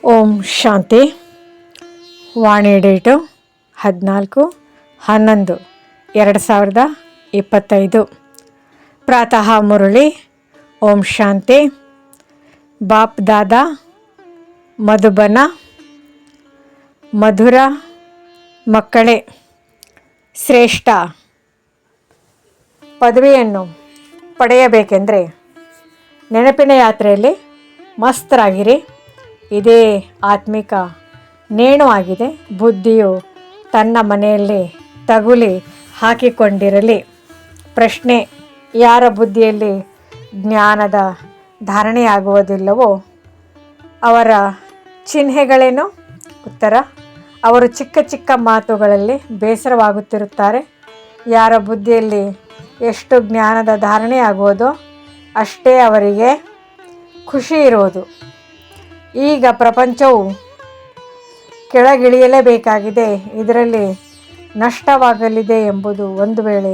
ಓಂ ಶಾಂತಿ. ವಾಣಿ date 14/11/2025. ಪ್ರಾತಃ ಮುರಳಿ. ಓಂ ಶಾಂತಿ. ಬಾಪ್ ದಾದಾ ಮಧುಬನ. ಮಧುರ ಮಕ್ಕಳೇ, ಶ್ರೇಷ್ಠ ಪದವಿಯನ್ನು ಪಡೆಯಬೇಕೆಂದರೆ ನೆನಪಿನ ಯಾತ್ರೆಯಲ್ಲಿ ಮಸ್ತರಾಗಿರಿ. ಇದೇ ಆತ್ಮಿಕ ನೇಣು ಆಗಿದೆ. ಬುದ್ಧಿಯು ತನ್ನ ಮನೆಯಲ್ಲಿ ತಗುಲಿ ಹಾಕಿಕೊಂಡಿರಲಿ. ಪ್ರಶ್ನೆ: ಯಾರ ಬುದ್ಧಿಯಲ್ಲಿ ಜ್ಞಾನದ ಧಾರಣೆಯಾಗುವುದಿಲ್ಲವೋ ಅವರ ಚಿಹ್ನೆಗಳೇನು? ಉತ್ತರ: ಅವರು ಚಿಕ್ಕ ಚಿಕ್ಕ ಮಾತುಗಳಲ್ಲಿ ಬೇಸರವಾಗುತ್ತಿರುತ್ತಾರೆ. ಯಾರ ಬುದ್ಧಿಯಲ್ಲಿ ಎಷ್ಟು ಜ್ಞಾನದ ಧಾರಣೆಯಾಗುವುದೋ ಅಷ್ಟೇ ಅವರಿಗೆ ಖುಷಿ ಇರುವುದು. ಈಗ ಪ್ರಪಂಚವು ಕೆಳಗಿಳಿಯಲೇಬೇಕಾಗಿದೆ, ಇದರಲ್ಲಿ ನಷ್ಟವಾಗಲಿದೆ ಎಂಬುದು ಒಂದು ವೇಳೆ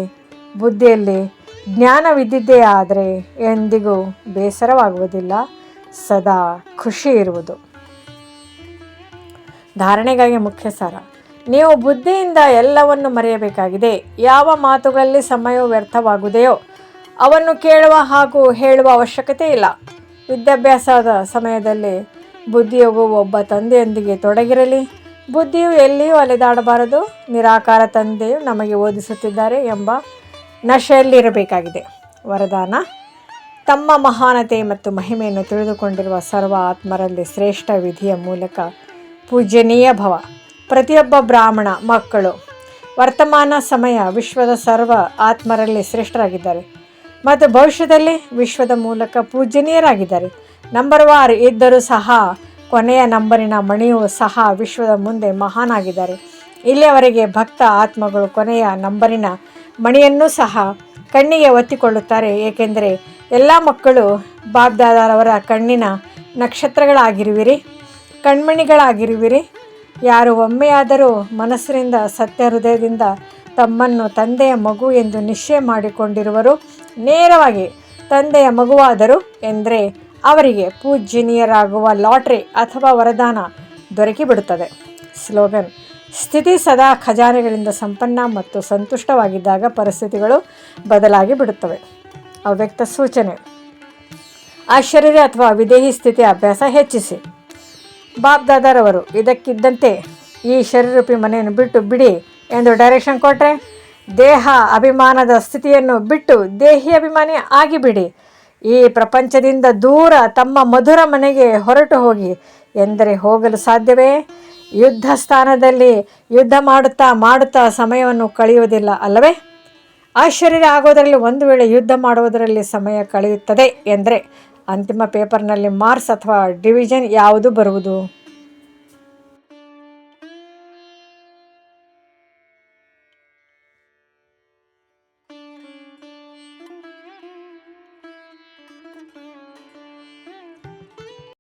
ಬುದ್ಧಿಯಲ್ಲಿ ಜ್ಞಾನವಿದ್ದಿದ್ದೇ ಆದರೆ ಎಂದಿಗೂ ಬೇಸರವಾಗುವುದಿಲ್ಲ, ಸದಾ ಖುಷಿ ಇರುವುದು. ಧಾರಣೆಗಾಗಿ ಮುಖ್ಯ ಸಾರ: ನೀವು ಬುದ್ಧಿಯಿಂದ ಎಲ್ಲವನ್ನು ಮರೆಯಬೇಕಾಗಿದೆ. ಯಾವ ಮಾತುಗಳಲ್ಲಿ ಸಮಯವು ವ್ಯರ್ಥವಾಗುವುದೆಯೋ ಅವನ್ನು ಕೇಳುವ ಹಾಗೂ ಹೇಳುವ ಅವಶ್ಯಕತೆ ಇಲ್ಲ. ವಿದ್ಯಾಭ್ಯಾಸದ ಸಮಯದಲ್ಲಿ ಬುದ್ಧಿಯೋಗು ಒಬ್ಬ ತಂದೆಯೊಂದಿಗೆ ತೊಡಗಿರಲಿ. ಬುದ್ಧಿಯು ಎಲ್ಲಿಯೂ ಅಲೆದಾಡಬಾರದು. ನಿರಾಕಾರ ತಂದೆಯು ನಮಗೆ ಓದಿಸುತ್ತಿದ್ದಾರೆ ಎಂಬ ನಶೆಯಲ್ಲಿರಬೇಕಾಗಿದೆ. ವರದಾನ: ತಮ್ಮ ಮಹಾನತೆ ಮತ್ತು ಮಹಿಮೆಯನ್ನು ತಿಳಿದುಕೊಂಡಿರುವ ಸರ್ವ ಆತ್ಮರಲ್ಲಿ ಶ್ರೇಷ್ಠ ವಿಧಿಯ ಮೂಲಕ ಪೂಜ್ಯನೀಯ ಭವ. ಪ್ರತಿಯೊಬ್ಬ ಬ್ರಾಹ್ಮಣ ಮಕ್ಕಳು ವರ್ತಮಾನ ಸಮಯ ವಿಶ್ವದ ಸರ್ವ ಆತ್ಮರಲ್ಲಿ ಶ್ರೇಷ್ಠರಾಗಿದ್ದಾರೆ ಮತ್ತು ಭವಿಷ್ಯದಲ್ಲಿ ವಿಶ್ವದ ಮೂಲಕ ಪೂಜ್ಯನೀಯರಾಗಿದ್ದಾರೆ. ನಂಬರ್ ವಾರ್ ಇದ್ದರೂ ಸಹ ಕೊನೆಯ ನಂಬರಿನ ಮಣಿಯೂ ಸಹ ವಿಶ್ವದ ಮುಂದೆ ಮಹಾನ್ ಆಗಿದ್ದಾರೆ. ಇಲ್ಲಿಯವರೆಗೆ ಭಕ್ತ ಆತ್ಮಗಳು ಕೊನೆಯ ನಂಬರಿನ ಮಣಿಯನ್ನೂ ಸಹ ಕಣ್ಣಿಗೆ ಒತ್ತಿಕೊಳ್ಳುತ್ತಾರೆ, ಏಕೆಂದರೆ ಎಲ್ಲ ಮಕ್ಕಳು ಬಾಬ್ದಾದಾರವರ ಕಣ್ಣಿನ ನಕ್ಷತ್ರಗಳಾಗಿರುವಿರಿ, ಕಣ್ಮಣಿಗಳಾಗಿರುವಿರಿ. ಯಾರು ಒಮ್ಮೆಯಾದರೂ ಮನಸ್ಸಿನಿಂದ ಸತ್ಯ ಹೃದಯದಿಂದ ತಮ್ಮನ್ನು ತಂದೆಯ ಮಗು ಎಂದು ನಿಶ್ಚಯ ಮಾಡಿಕೊಂಡಿರುವರು, ನೇರವಾಗಿ ತಂದೆಯ ಮಗುವಾದರು ಎಂದರೆ ಅವರಿಗೆ ಪೂಜ್ಯನೀಯರಾಗುವ ಲಾಟ್ರಿ ಅಥವಾ ವರದಾನ ದೊರಕಿಬಿಡುತ್ತದೆ. ಸ್ಲೋಗನ್: ಸ್ಥಿತಿ ಸದಾ ಖಜಾನೆಗಳಿಂದ ಸಂಪನ್ನ ಮತ್ತು ಸಂತುಷ್ಟವಾಗಿದ್ದಾಗ ಪರಿಸ್ಥಿತಿಗಳು ಬದಲಾಗಿ ಬಿಡುತ್ತವೆ. ಅವ್ಯಕ್ತ ಸೂಚನೆ: ಆಶ್ಚರ್ಯ ಅಥವಾ ವಿದೇಹಿ ಸ್ಥಿತಿ ಅಭ್ಯಾಸ ಹೆಚ್ಚಿಸಿ. ಬಾಬ್ದಾದಾರವರು ಇದಕ್ಕಿದ್ದಂತೆ ಈ ಶರೀರೂಪಿ ಮನೆಯನ್ನು ಬಿಟ್ಟು ಬಿಡಿ ಎಂದು ಡೈರೆಕ್ಷನ್ ಕೊಟ್ಟರೆ, ದೇಹ ಅಭಿಮಾನದ ಸ್ಥಿತಿಯನ್ನು ಬಿಟ್ಟು ದೇಹಿ ಅಭಿಮಾನಿ ಆಗಿಬಿಡಿ. ಈ ಪ್ರಪಂಚದಿಂದ ದೂರ ತಮ್ಮ ಮಧುರ ಮನೆಗೆ ಹೊರಟು ಹೋಗಿ ಎಂದರೆ ಹೋಗಲು ಸಾಧ್ಯವೇ? ಯುದ್ಧ ಸ್ಥಾನದಲ್ಲಿ ಯುದ್ಧ ಮಾಡುತ್ತಾ ಸಮಯವನ್ನು ಕಳೆಯುವುದಿಲ್ಲ ಅಲ್ಲವೇ? ಆಶ್ಚರ್ಯ ಆಗೋದರಲ್ಲಿ ಒಂದು ವೇಳೆ ಯುದ್ಧ ಮಾಡುವುದರಲ್ಲಿ ಸಮಯ ಕಳೆಯುತ್ತದೆ ಎಂದರೆ ಅಂತಿಮ ಪೇಪರ್ನಲ್ಲಿ ಮಾರ್ಕ್ಸ್ ಅಥವಾ ಡಿವಿಷನ್ ಯಾವುದು ಬರುವುದು?